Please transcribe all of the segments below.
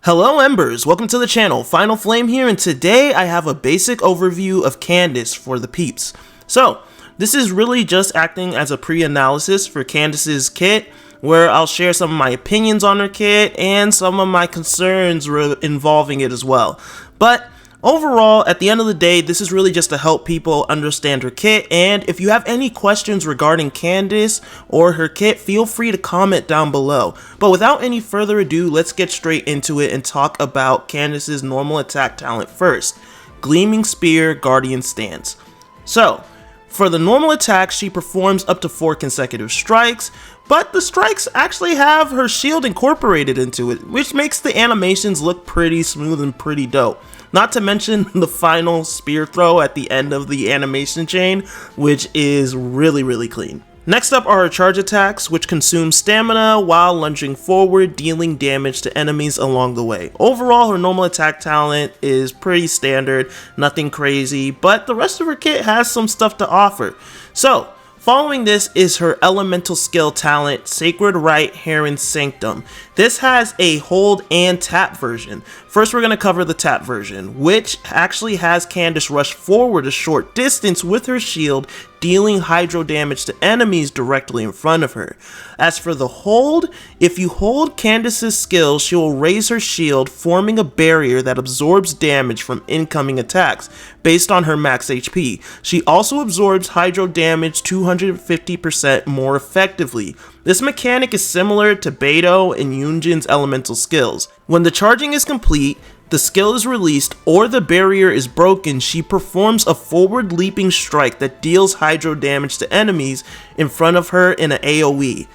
Hello Embers, welcome to the channel. Final Flame here, and today I have a basic overview of Candace for the peeps. So, this is really just acting as a pre-analysis for Candace's kit, where I'll share some of my opinions on her kit and some of my concerns involving it as well. But overall, at the end of the day, this is really just to help people understand her kit, and if you have any questions regarding Candace or her kit, feel free to comment down below. But without any further ado, let's get straight into it and talk about Candace's normal attack talent first. Gleaming Spear, Guardian Stance. So, for the normal attack, she performs up to 4 consecutive strikes, but the strikes actually have her shield incorporated into it, which makes the animations look pretty smooth and pretty dope. Not to mention the final spear throw at the end of the animation chain, which is really clean. Next up are her charge attacks, which consume stamina while lunging forward, dealing damage to enemies along the way. Overall, her normal attack talent is pretty standard, nothing crazy, but the rest of her kit has some stuff to offer. So, following this is her elemental skill talent, Sacred Rite Heron Sanctum. This has a hold and tap version. First, we're going to cover the tap version, which actually has Candace rush forward a short distance with her shield, dealing hydro damage to enemies directly in front of her. As for the hold, if you hold Candace's skill, she will raise her shield, forming a barrier that absorbs damage from incoming attacks based on her max HP. She also absorbs hydro damage 250% more effectively. This mechanic is similar to Beidou and Yunjin's elemental skills. When the charging is complete, the skill is released, or the barrier is broken, she performs a forward leaping strike that deals hydro damage to enemies in front of her in an AoE.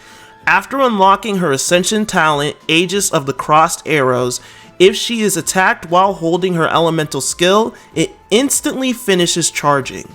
After unlocking her Ascension talent, Aegis of the Crossed Arrows, if she is attacked while holding her elemental skill, it instantly finishes charging.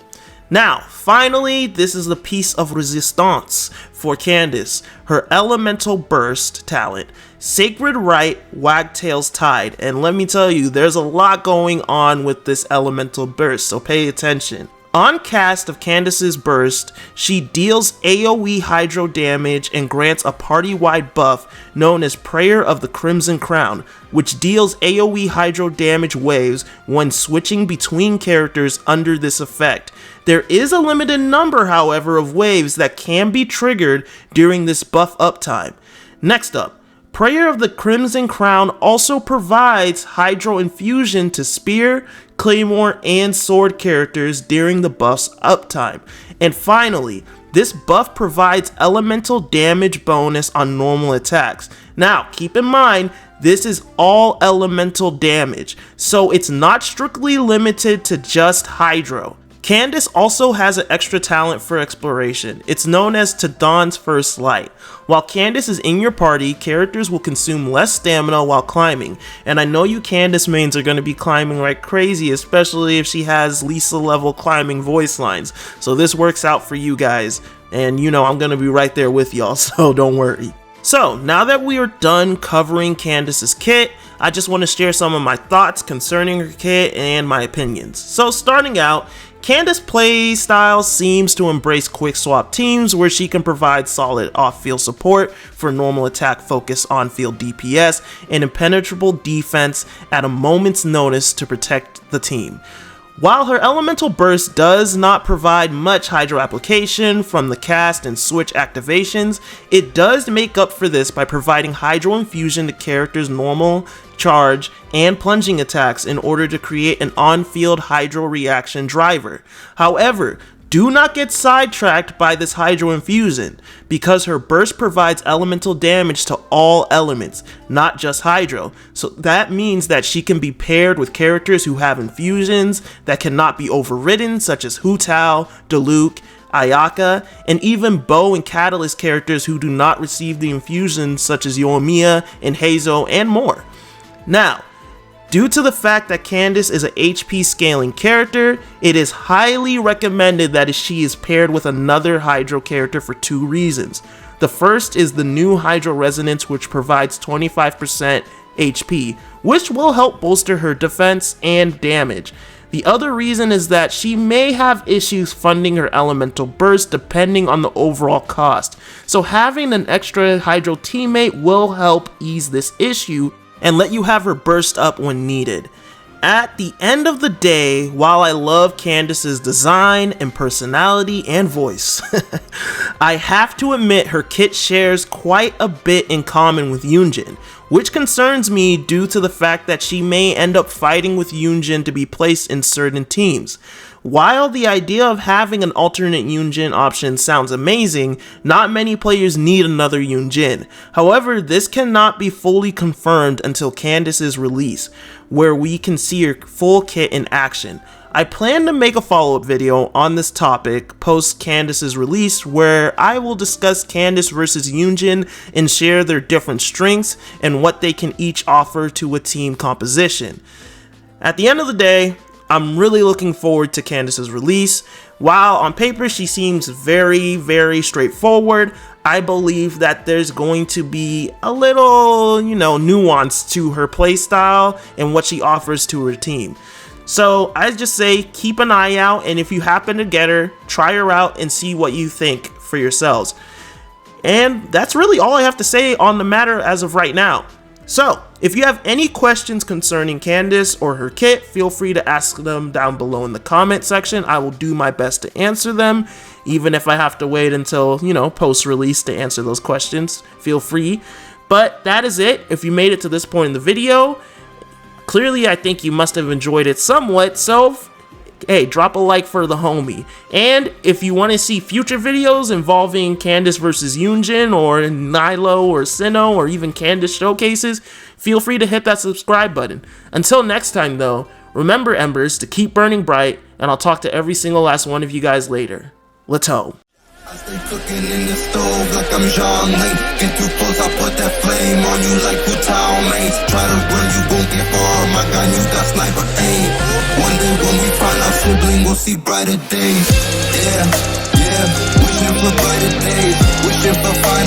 Now, finally, this is the piece of resistance for Candace, her elemental burst talent, Sacred Rite Wagtail's Tide. And let me tell you, there's a lot going on with this elemental burst, so pay attention. On cast of Candace's burst, she deals AoE hydro damage and grants a party-wide buff known as Prayer of the Crimson Crown, which deals AoE hydro damage waves when switching between characters under this effect. There is a limited number, however, of waves that can be triggered during this buff uptime. Next up, Prayer of the Crimson Crown also provides hydro infusion to spear, claymore, and sword characters during the buff's uptime. And finally, this buff provides elemental damage bonus on normal attacks. Now, keep in mind, this is all elemental damage, so it's not strictly limited to just hydro. Candace also has an extra talent for exploration. It's known as To Dawn's First Light. While Candace is in your party, characters will consume less stamina while climbing. And I know you Candace mains are going to be climbing like crazy, especially if she has Lisa level climbing voice lines. So this works out for you guys. And you know I'm going to be right there with y'all, so don't worry. So, now that we are done covering Candace's kit, I just want to share some of my thoughts concerning her kit and my opinions. So, starting out, Candace's playstyle seems to embrace quick swap teams where she can provide solid off-field support for normal attack focus on-field DPS and impenetrable defense at a moment's notice to protect the team. While her elemental burst does not provide much hydro application from the cast and switch activations, it does make up for this by providing hydro infusion to characters' normal, charge, and plunging attacks in order to create an on-field hydro reaction driver. However, do not get sidetracked by this hydro infusion, because her burst provides elemental damage to all elements, not just hydro. So that means that she can be paired with characters who have infusions that cannot be overridden, such as Hu Tao, Diluc, Ayaka, and even Bow and Catalyst characters who do not receive the infusions, such as Yoimiya and Heizo, and more. Now, due to the fact that Candace is an HP scaling character, it is highly recommended that she is paired with another Hydro character for 2 reasons. The first is the new Hydro Resonance, which provides 25% HP, which will help bolster her defense and damage. The other reason is that she may have issues funding her elemental burst depending on the overall cost, so having an extra Hydro teammate will help ease this issue and let you have her burst up when needed. At the end of the day, while I love Candace's design and personality and voice, I have to admit her kit shares quite a bit in common with Yunjin, which concerns me due to the fact that she may end up fighting with Yunjin to be placed in certain teams. While the idea of having an alternate Yunjin option sounds amazing, not many players need another Yunjin. However, this cannot be fully confirmed until Candace's release, where we can see her full kit in action. I plan to make a follow-up video on this topic post Candace's release, where I will discuss Candace versus Yunjin and share their different strengths and what they can each offer to a team composition. At the end of the day, I'm really looking forward to Candace's release. While on paper she seems very straightforward, I believe that there's going to be a little, nuance to her playstyle and what she offers to her team. So I just say keep an eye out, and if you happen to get her, try her out and see what you think for yourselves. And that's really all I have to say on the matter as of right now. So, if you have any questions concerning Candace or her kit, feel free to ask them down below in the comment section. I will do my best to answer them, even if I have to wait until, post-release to answer those questions. Feel free. But that is it. If you made it to this point in the video, clearly I think you must have enjoyed it somewhat, so hey, drop a like for the homie. And if you want to see future videos involving Candace versus Yunjin, or Nilo or Sinnoh, or even Candace showcases, feel free to hit that subscribe button. Until next time though, remember embers to keep burning bright, and I'll talk to every single last one of you guys later. Latom. I stay cooking in the stove like I'm John Lane. Get too close, I put that flame on you like Latom mates. Try to run, you won't get far. My gun, you got sniper aim. One day when we find our sibling, we'll see brighter days. Yeah, wishing for brighter days. Wishing for final